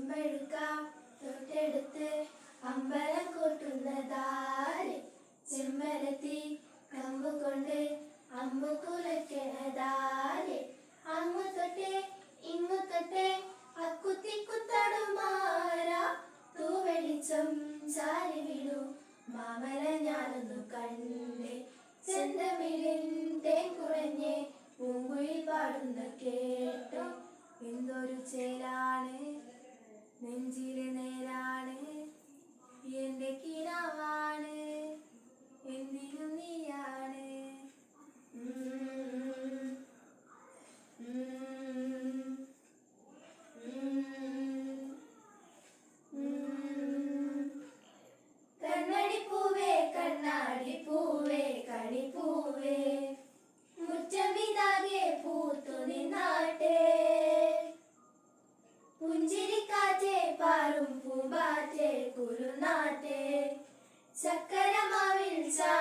ചെമ്പഴുക്ക തൊട്ടെടുത്ത് അമ്പലം കൂട്ടുന്നതാര്? ചെമ്പരത്തി കമ്പ് കൊണ്ട് അമ്പു കുലയ്ക്കണതാര്? അങ്ങു തൊട്ടേ ഇങ്ങു തൊട്ടേ അക്കുത്തിക്കുത്തടുമാര തൂവെളിച്ചം ചാരി വീണു മാമല ഞാനൊന്നു കണ്ടേ. ചെന്തമിഴിൻ തേൻ കുറഞ്ഞേ പൂങ്കുയിൽ പാടുന്ന കേട്ടോ. എന്തൊരു ചേലാണ് നെഞ്ചിലെ നേരാണ് എന്റെ കിനാവാണ് എന്തിനും നീയാണ്. കണ്ണടിപ്പൂവേ കണ്ണാടിപ്പൂവേ കണിപ്പൂവേ മുറ്റമിതാകെ പൂത്തു നിന്നാട്ടെ. പുഞ്ചിരിക്കാറ്റേ പാറും പൂമ്പാറ്റേ കുറുനാട്ടെ. ചക്കരമാവിൽ ചാ